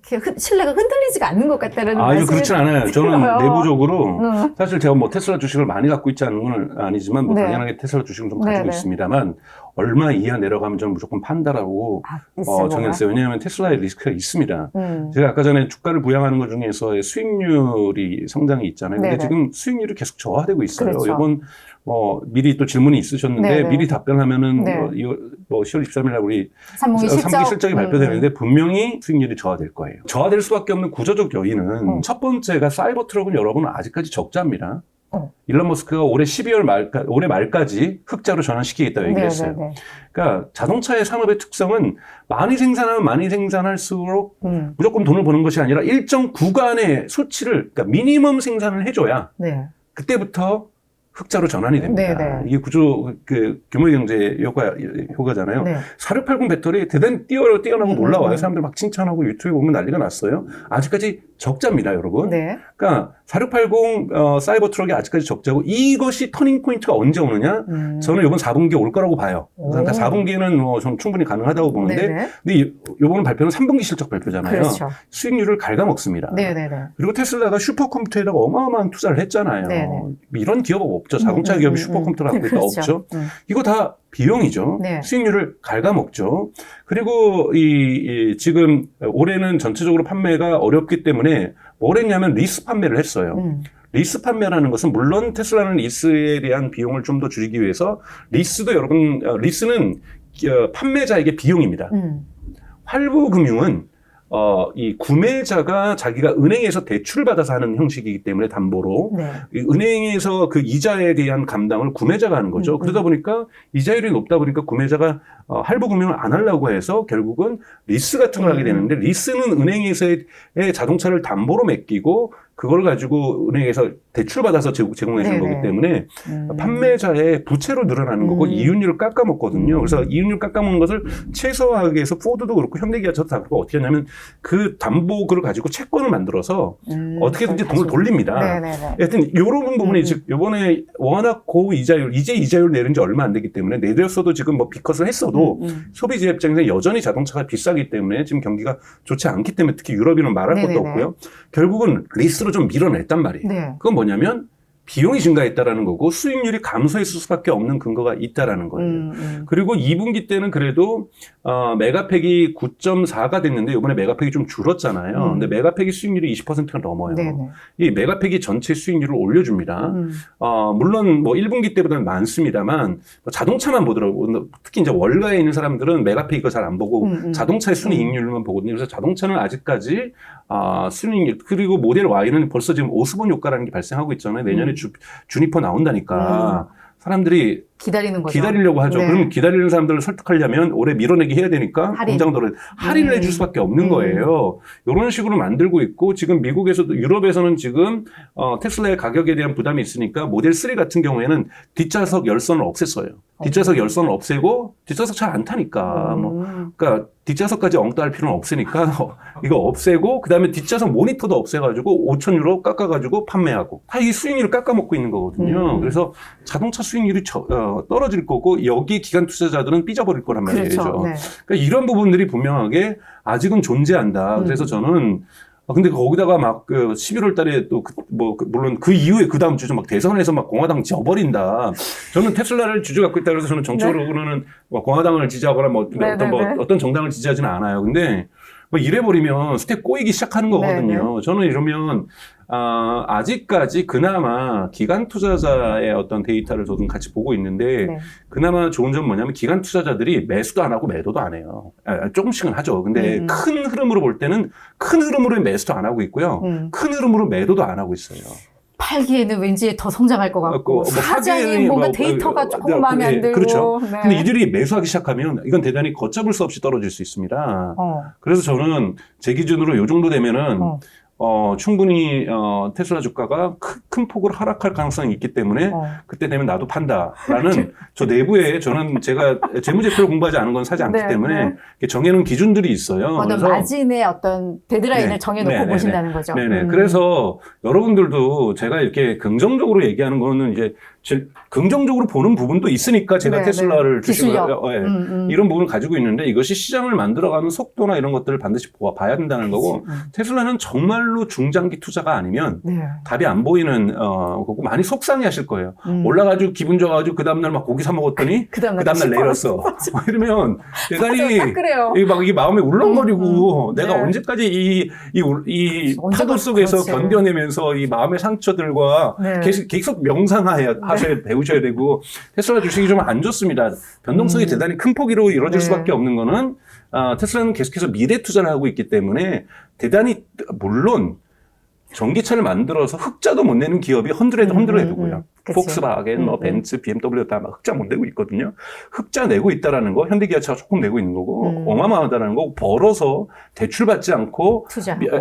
흔들리지가 않는 것 같다는 말씀을. 이거 그렇진 않아요. 저는 들어요. 내부적으로 사실 제가 뭐 테슬라 주식을 많이 갖고 있지 않은 건 아니지만 뭐 네. 당연하게 테슬라 주식은 좀 가지고 네네. 있습니다만 얼마 이하 내려가면 저는 무조건 판다라고 정했어요. 왜냐하면 테슬라의 리스크가 있습니다. 제가 아까 전에 주가를 부양하는 것 중에서의 수익률이 성장이 있잖아요. 근데 네네. 지금 수익률이 계속 저하되고 있어요. 그렇죠. 이번 미리 또 질문이 있으셨는데 네네. 미리 답변하면은 네. 10월 23일 날 우리 3분기 실적이 발표되는데 분명히 수익률이 저하될 거예요. 저하될 수밖에 없는 구조적 요인은 첫 번째가 사이버 트럭은 여러분 아직까지 적자입니다. 일론 머스크가 올해 말까지 흑자로 전환시키겠다고 얘기했어요. 네네네. 그러니까 자동차의 산업의 특성은 많이 생산하면 많이 생산할수록 무조건 돈을 버는 것이 아니라 일정 구간의 수치를, 그러니까 미니멈 생산을 해줘야 네. 그때부터 흑자로 전환이 됩니다. 네네. 이게 규모 경제 효과잖아요. 네. 4680 배터리 대단히 뛰어나고 놀라워요. 사람들 막 칭찬하고 유튜브에 보면 난리가 났어요. 아직까지 적자입니다, 여러분. 네. 그러니까 4680 사이버 트럭이 아직까지 적자고 이것이 터닝 포인트가 언제 오느냐? 저는 이번 4분기에 올 거라고 봐요. 그러니까 4분기에는 저는 충분히 가능하다고 보는데, 네네. 근데 이번 발표는 3분기 실적 발표잖아요. 그렇죠. 수익률을 갉아먹습니다. 네네네. 그리고 테슬라가 슈퍼컴퓨터에다가 어마어마한 투자를 했잖아요. 네네. 이런 기업 없죠. 자동차 기업이 슈퍼컴퓨터를 갖고 있다 그렇죠. 없죠. 이거 다 비용이죠. 네. 수익률을 갉아먹죠. 그리고 지금 올해는 전체적으로 판매가 어렵기 때문에 뭘 했냐면 리스 판매를 했어요. 리스 판매라는 것은 물론 테슬라는 리스에 대한 비용을 좀 더 줄이기 위해서 리스도 여러분 리스는 판매자에게 비용입니다. 활부금융은 이 구매자가 자기가 은행에서 대출을 받아서 하는 형식이기 때문에 담보로 네. 이 은행에서 그 이자에 대한 감당을 구매자가 하는 거죠. 그러다 보니까 이자율이 높다 보니까 구매자가 할부금융을 안 하려고 해서 결국은 리스 같은 걸 하게 되는데 리스는 은행에서의 자동차를 담보로 맡기고 그걸 가지고 은행에서 대출받아서 제공해 주는 거기 때문에 판매자의 부채로 늘어나는 거고 이윤율을 깎아먹거든요. 그래서 이윤율 깎아먹는 것을 최소화하기 위해서 포드도 그렇고 현대기아차도 다 그렇고 어떻게 하냐면 그 담보 그걸 가지고 채권을 만들어서 어떻게든지 돈을 돌립니다. 하여튼 이런 부분이 즉 이번에 워낙 고이자율 이제 이자율 내린 지 얼마 안 되기 때문에 내렸어도 지금 뭐 비컷을 했어도 소비자 입장에서 여전히 자동차가 비싸기 때문에 지금 경기가 좋지 않기 때문에 특히 유럽이는 말할 것도 없고요. 결국은 리스로 좀 밀어냈단 말이에요. 네. 그건 뭐냐면 비용이 증가했다라는 거고 수익률이 감소했을 수밖에 없는 근거가 있다라는 거예요. 그리고 2분기 때는 그래도 메가팩이 9.4가 됐는데 이번에 메가팩이 좀 줄었잖아요. 근데 메가팩이 수익률이 20%가 넘어요. 네네. 이 메가팩이 전체 수익률을 올려줍니다. 물론 뭐 1분기 때보다는 많습니다만 자동차만 보더라고. 특히 이제 월가에 있는 사람들은 메가팩 이거 잘 안 보고 자동차의 순이익률만 보거든요. 그래서 자동차는 아직까지 순이익률 그리고 모델 Y는 벌써 지금 오스본 효과라는 게 발생하고 있잖아요. 내년에 주니퍼 나온다니까 사람들이 기다리는 거죠. 기다리려고 하죠. 네. 그럼 기다리는 사람들을 설득하려면 올해 밀어내기 해야 되니까 공장도를 할인을 해줄 수밖에 없는 거예요. 이런 식으로 만들고 있고 지금 미국에서도 유럽에서는 지금 테슬라의 가격에 대한 부담이 있으니까 모델 3 같은 경우에는 뒷좌석 열선을 없앴어요. 뒷좌석 열선을 없애고 뒷좌석 잘 안 타니까 그러니까 뒷좌석까지 엉뚱할 필요는 없으니까 이거 없애고 그다음에 뒷좌석 모니터도 없애가지고 5,000유로 깎아가지고 판매하고 다 이 수익률을 깎아먹고 있는 거거든요. 그래서 자동차 수익률이 떨어질 거고 여기 기관 투자자들은 삐져버릴 거란 말이에요. 그렇죠. 네. 그러니까 이런 부분들이 분명하게 아직은 존재한다. 그래서 저는 근데 거기다가 막 11월 달에 또 물론 그 이후에 그 다음 주죠 막 대선에서 막 공화당 지어버린다. 저는 테슬라를 주주 갖고 있다 그래서 저는 정책으로는 뭐 공화당을 지지하거나 어떤 정당을 지지하지는 않아요. 근데 뭐 이래버리면 스텝 꼬이기 시작하는 거거든요. 네네. 저는 이러면 아직까지 그나마 기관 투자자의 어떤 데이터를 저도 같이 보고 있는데 네. 그나마 좋은 점은 뭐냐면 기관 투자자들이 매수도 안 하고 매도도 안 해요. 조금씩은 하죠. 근데 큰 흐름으로 볼 때는 큰 흐름으로 매수도 안 하고 있고요. 큰 흐름으로 매도도 안 하고 있어요. 팔기에는 왠지 더 성장할 것 같고 뭐 사장이 뭔가 데이터가 조금 마음에 안 들고 그렇죠. 네. 근데 이들이 매수하기 시작하면 이건 대단히 걷잡을 수 없이 떨어질 수 있습니다. 그래서 저는 제 기준으로 요 정도 되면은 충분히 테슬라 주가가 큰 폭으로 하락할 가능성이 있기 때문에 그때 되면 나도 판다라는 저 내부에 저는 제가 재무제표를 공부하지 않은 건 사지 않기 네, 때문에 정해놓은 기준들이 있어요. 그래서 마진의 어떤 데드라인을 네, 정해놓고 보신다는 거죠. 네네. 그래서 여러분들도 제가 이렇게 긍정적으로 얘기하는 거는 이제 긍정적으로 보는 부분도 있으니까 제가 테슬라를 주식을 이런 부분을 가지고 있는데 이것이 시장을 만들어가는 속도나 이런 것들을 반드시 봐야 된다는 거고 테슬라는 정말로 중장기 투자가 아니면 답이 안 보이는 거고 많이 속상해하실 거예요. 올라가지고 기분 좋아가지고 그 다음날 막 고기 사 먹었더니 그 다음날 내렸어. 이러면 대단히 이 마음이 울렁거리고 내가 언제까지 이 파도 속에서 견뎌내면서 이 마음의 상처들과 계속 명상하셔야 배우셔야 되고 테슬라 주식이 좀 안 좋습니다. 변동성이 대단히 큰 폭으로 이루어질 수밖에 없는 거는 테슬라는 계속해서 미래 투자를 하고 있기 때문에 대단히 물론 전기차를 만들어서 흑자도 못 내는 기업이 헌드레드고요. 폭스바겐, 뭐 벤츠, BMW 다 막 흑자 못 내고 있거든요. 흑자 내고 있다라는 거, 현대기아차가 조금 내고 있는 거고 어마어마하다라는 거, 벌어서 대출받지 않고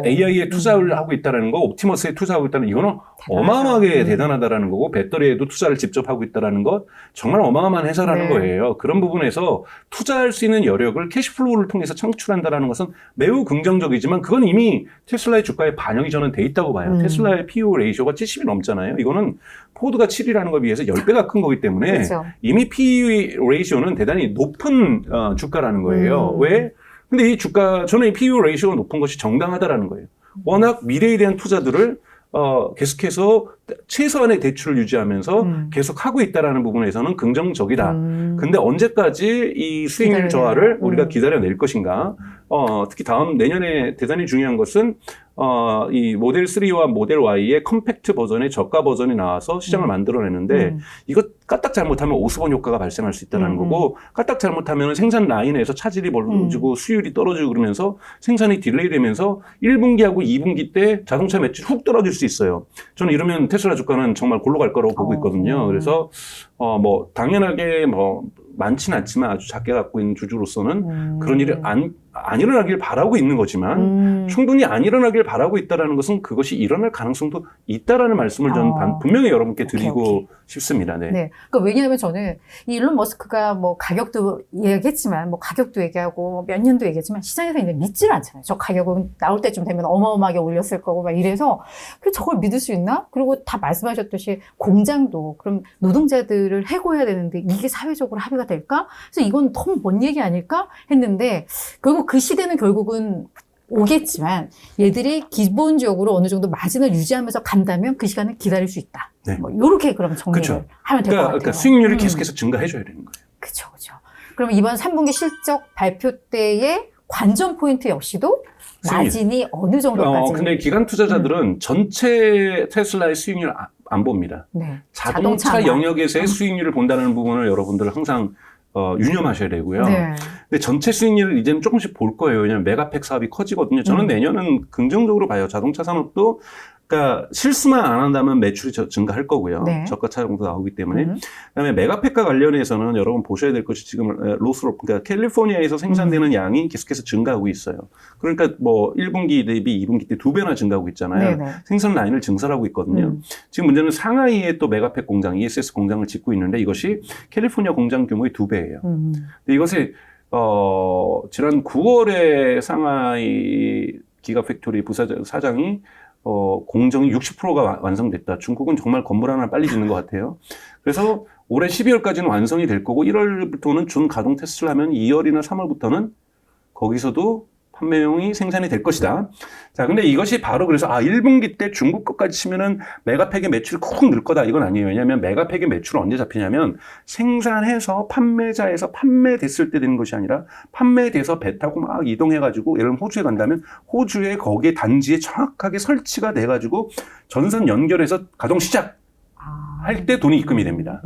AI에 투자를 하고 있다라는 거, 옵티머스에 투자하고 있다는 이거는 어마어마하게 대단하다라는 거고 배터리에도 투자를 직접 하고 있다라는 것 정말 어마어마한 회사라는 거예요. 그런 부분에서 투자할 수 있는 여력을 캐시플로우를 통해서 창출한다라는 것은 매우 긍정적이지만 그건 이미 테슬라의 주가에 반영이 저는 돼 있다고 봐요. 테슬라의 PE 레이쇼가 70이 넘잖아요. 이거는 포드가 7이라는 거 비해서 10배가 큰 거기 때문에 그렇죠. 이미 PE 레이쇼는 대단히 높은 주가라는 거예요. 왜? 근데 이 주가, 저는 이 PE 레이쇼가 높은 것이 정당하다라는 거예요. 워낙 미래에 대한 투자들을 계속해서 최소한의 대출을 유지하면서 계속 하고 있다라는 부분에서는 긍정적이다. 근데 언제까지 이 수익률 저하를 우리가 기다려낼 것인가? 특히 다음 내년에 대단히 중요한 것은 이 모델 3와 모델 Y의 컴팩트 버전의 저가 버전이 나와서 시장을 만들어내는데 이거 까딱 잘못하면 오스본 효과가 발생할 수 있다는 거고 까딱 잘못하면 생산 라인에서 차질이 벌어지고 수율이 떨어지고 그러면서 생산이 딜레이 되면서 1분기하고 2분기 때 자동차 매출이 훅 떨어질 수 있어요. 저는 이러면 테슬라 주가는 정말 골로 갈 거라고 보고 있거든요. 그래서 뭐 당연하게 뭐 많지는 않지만 아주 작게 갖고 있는 주주로서는 그런 일이 안 일어나길 바라고 있는 거지만 충분히 안 일어나길 바라고 있다는 것은 그것이 일어날 가능성도 있다라는 말씀을 저는 분명히 여러분께 드리고 싶습니다. 네. 그러니까 왜냐하면 저는 이 일론 머스크가 뭐 가격도 얘기했지만 뭐 가격도 얘기하고 몇 년도 얘기했지만 시장에서 이제 믿지를 않잖아요. 저 가격은 나올 때쯤 되면 어마어마하게 올렸을 거고 막 이래서 그 저걸 믿을 수 있나? 그리고 다 말씀하셨듯이 공장도 그럼 노동자들을 해고해야 되는데 이게 사회적으로 합의가 될까? 그래서 이건 너무 먼 얘기 아닐까? 했는데 결국 그 시대는 결국은 오겠지만 얘들이 기본적으로 어느 정도 마진을 유지하면서 간다면 그 시간을 기다릴 수 있다. 네. 뭐 이렇게 그럼 정리를 하면 될 것 같아요. 그러니까 수익률이 계속해서 증가해줘야 되는 거예요. 그렇죠, 그렇죠. 그럼 이번 3분기 실적 발표 때의 관전 포인트 역시도 마진이 어느 정도까지? 근데 기관 투자자들은 전체 테슬라의 수익률 안 봅니다. 네. 자동차 영역에서의 수익률을 본다는 부분을 여러분들 항상 유념하셔야 되고요. 근데 전체 수익률을 이제는 조금씩 볼 거예요. 왜냐하면 메가팩 사업이 커지거든요. 저는 내년은 긍정적으로 봐요. 자동차 산업도 그러니까 실수만 안 한다면 매출이 증가할 거고요. 저가 차량도 나오기 때문에. 그다음에 메가팩과 관련해서는 여러분 보셔야 될 것이 지금 로스롭, 그러니까 캘리포니아에서 생산되는 양이 계속해서 증가하고 있어요. 그러니까 뭐 1분기 대비 2분기 때 2배나 증가하고 있잖아요. 생산 라인을 증설하고 있거든요. 지금 문제는 상하이에 또 메가팩 공장, ESS 공장을 짓고 있는데 이것이 캘리포니아 공장 규모의 2배예요. 근데 이것이 지난 9월에 상하이 기가팩토리 부사장이 공정이 60%가 완성됐다. 중국은 정말 건물 하나 빨리 짓는 것 같아요. 그래서 올해 12월까지는 완성이 될 거고 1월부터는 준 가동 테스트를 하면 2월이나 3월부터는 거기서도 판매용이 생산이 될 것이다. 자, 근데 이것이 바로 그래서 1분기 때 중국 것까지 치면은 메가팩의 매출이 콕 늘 거다. 이건 아니에요. 왜냐하면 메가팩의 매출은 언제 잡히냐면 생산해서 판매자에서 판매됐을 때 되는 것이 아니라 판매돼서 배 타고 막 이동해가지고 예를 들면 호주에 간다면 호주에 거기에 단지에 정확하게 설치가 돼가지고 전선 연결해서 가동 시작 할 때 돈이 입금이 됩니다.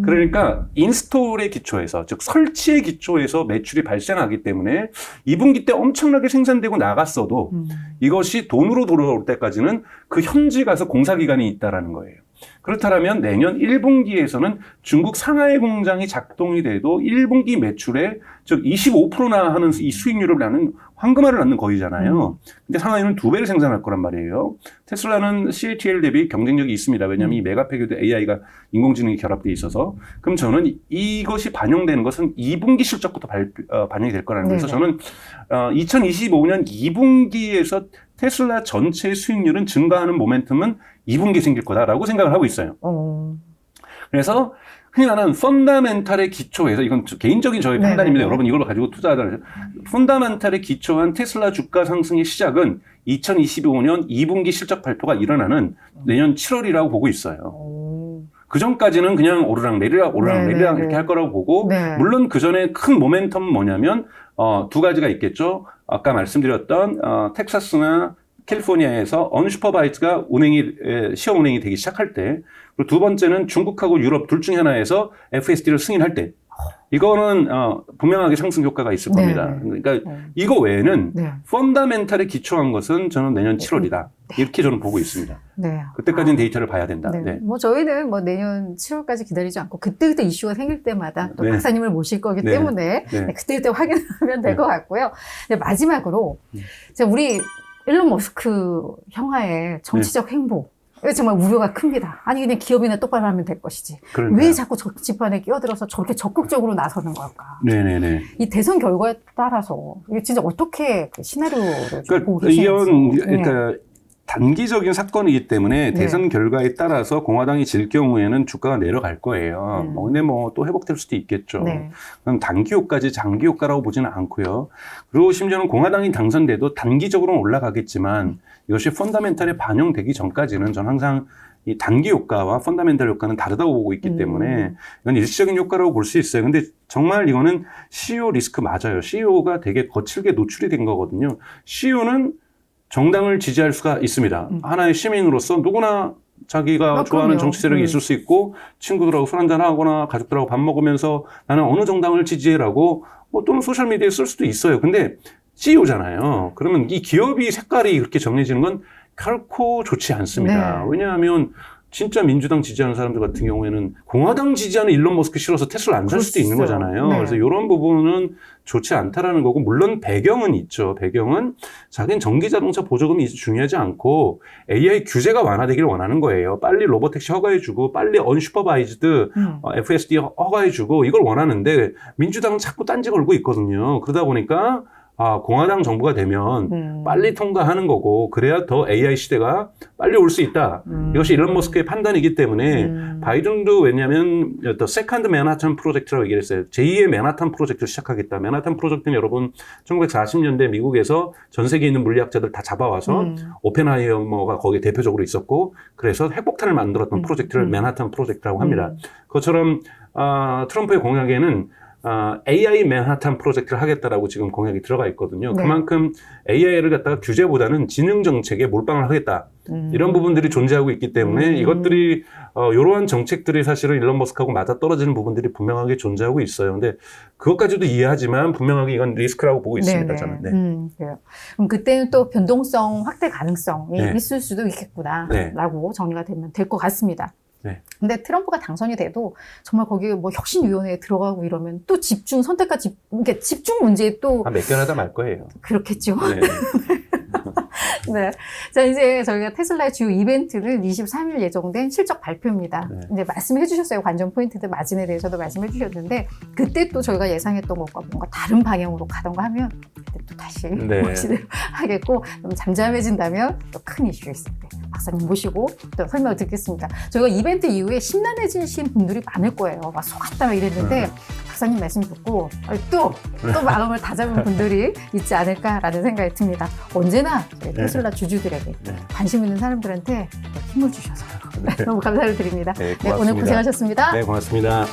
그러니까 인스톨의 기초에서 즉 설치의 기초에서 매출이 발생하기 때문에 2분기 때 엄청나게 생산되고 나갔어도 이것이 돈으로 돌아올 때까지는 그 현지 가서 공사 기간이 있다라는 거예요. 그렇다면 내년 1분기에서는 중국 상하이 공장이 작동이 돼도 1분기 매출의 즉 25%나 하는 이 수익률을 나는 황금알을 낳는 거이잖아요. 근데 상하이는 2배를 생산할 거란 말이에요. 테슬라는 CATL 대비 경쟁력이 있습니다. 왜냐하면 이 메가팩에도 AI가 인공지능이 결합되어 있어서. 그럼 저는 이것이 반영되는 것은 2분기 실적부터 반영이 될 거라는 거예요. 그래서 저는 2025년 2분기에서 테슬라 전체 수익률은 증가하는 모멘텀은 2분기에 생길 거다라고 생각을 하고 있어요. 그래서 흔히 말하는 펀다멘탈의 기초에서 이건 개인적인 저의 판단입니다. 여러분 이걸로 가지고 투자하잖아요. 펀다멘탈에 기초한 테슬라 주가 상승의 시작은 2025년 2분기 실적 발표가 일어나는 내년 7월이라고 보고 있어요. 그 전까지는 그냥 오르락 내리락 이렇게 할 거라고 보고 물론 그 전에 큰 모멘텀은 뭐냐면 두 가지가 있겠죠. 아까 말씀드렸던 텍사스나 캘리포니아에서 언슈퍼바이즈가 시험 운행이 되기 시작할 때, 그리고 두 번째는 중국하고 유럽 둘 중에 하나에서 FSD를 승인할 때, 이거는 분명하게 상승 효과가 있을 겁니다. 그러니까 이거 외에는 펀다멘탈에 기초한 것은 저는 내년 7월이다. 이렇게 저는 보고 있습니다. 그때까지는 데이터를 봐야 된다. 뭐 저희는 뭐 내년 7월까지 기다리지 않고 그때그때 이슈가 생길 때마다 또 박사님을 모실 거기 때문에 그때그때 확인하면 될 것 같고요. 마지막으로 우리 일론 머스크 형아의 정치적 행보. 정말 우려가 큽니다. 아니 그냥 기업이나 똑바로 하면 될 것이지. 그러니까요. 왜 자꾸 정치판에 끼어들어서 저렇게 적극적으로 나서는 걸까? 네네네. 이 대선 결과에 따라서 이게 진짜 어떻게 그 시나리오를 보고 계시는지. 그러니까 단기적인 사건이기 때문에 대선 결과에 따라서 공화당이 질 경우에는 주가가 내려갈 거예요. 근데 또 회복될 수도 있겠죠. 그럼 단기 효과지 장기 효과라고 보지는 않고요. 그리고 심지어는 공화당이 당선돼도 단기적으로는 올라가겠지만 이것이 펀더멘탈에 반영되기 전까지는 전 항상 이 단기 효과와 펀더멘탈 효과는 다르다고 보고 있기 때문에 이건 일시적인 효과라고 볼 수 있어요. 근데 정말 이거는 CEO 리스크 맞아요. CEO가 되게 거칠게 노출이 된 거거든요. CEO는 정당을 지지할 수가 있습니다. 하나의 시민으로서 누구나 자기가 좋아하는 정치 세력이 있을 수 있고 친구들하고 술 한잔 하거나 가족들하고 밥 먹으면서 나는 어느 정당을 지지해라고 또는 소셜미디어에 쓸 수도 있어요. 근데 CEO잖아요. 그러면 이 기업이 색깔이 그렇게 정해지는 건 결코 좋지 않습니다. 왜냐하면 진짜 민주당 지지하는 사람들 같은 경우에는 공화당 지지하는 일론 머스크 싫어서 테슬라 안 살 수도 있는 거잖아요. 그래서 이런 부분은 좋지 않다라는 거고, 물론 배경은 있죠. 배경은 자기는 전기자동차 보조금이 중요하지 않고 AI 규제가 완화되기를 원하는 거예요. 빨리 로보택시 허가해주고 빨리 언슈퍼바이즈드 FSD 허가해주고 이걸 원하는데 민주당은 자꾸 딴지 걸고 있거든요. 그러다 보니까 공화당 정부가 되면 빨리 통과하는 거고 그래야 더 AI 시대가 빨리 올 수 있다. 이것이 일론 머스크의 판단이기 때문에 바이든도 왜냐하면 더 세컨드 맨하탄 프로젝트라고 얘기를 했어요. 제2의 맨하탄 프로젝트를 시작하겠다. 맨하탄 프로젝트는 여러분 1940년대 미국에서 전 세계에 있는 물리학자들 다 잡아와서 오펜하이머가 거기에 대표적으로 있었고 그래서 핵폭탄을 만들었던 프로젝트를 맨하탄 프로젝트라고 합니다. 그것처럼 트럼프의 공약에는 AI 맨하탄 프로젝트를 하겠다라고 지금 공약이 들어가 있거든요. 그만큼 AI를 갖다가 규제보다는 지능 정책에 몰빵을 하겠다. 이런 부분들이 존재하고 있기 때문에 이것들이 이러한 정책들이 사실은 일론 머스크하고 맞아 떨어지는 부분들이 분명하게 존재하고 있어요. 근데 그것까지도 이해하지만 분명하게 이건 리스크라고 보고 있습니다. 저는. 그래요. 그럼 그때는 또 변동성 확대 가능성이 있을 수도 있겠구나라고 정리가 되면 될 것 같습니다. 근데 트럼프가 당선이 돼도 정말 거기에 뭐 혁신위원회에 들어가고 이러면 또 선택과 그러니까 집중 문제에 또. 몇 개나 다 말 거예요. 그렇겠죠. 자, 이제 저희가 테슬라의 주요 이벤트는 23일 예정된 실적 발표입니다. 이제 말씀해 주셨어요. 관전 포인트들 마진에 대해서도 말씀해 주셨는데, 그때 또 저희가 예상했던 것과 뭔가 다른 방향으로 가던가 하면, 그때 또 다시 모시도록 하겠고, 좀 잠잠해진다면 또 큰 이슈가 있을 때 박사님 모시고 또 설명을 듣겠습니다. 저희가 이벤트 이후에 심란해지신 분들이 많을 거예요. 막 속았다 막 이랬는데 박사님 말씀 듣고 또 마음을 다잡은 분들이 있지 않을까라는 생각이 듭니다. 언제나 저희 테슬라 주주들에게 관심 있는 사람들한테 힘을 주셔서 너무 감사를 드립니다. 네, 오늘 고생하셨습니다. 네, 고맙습니다.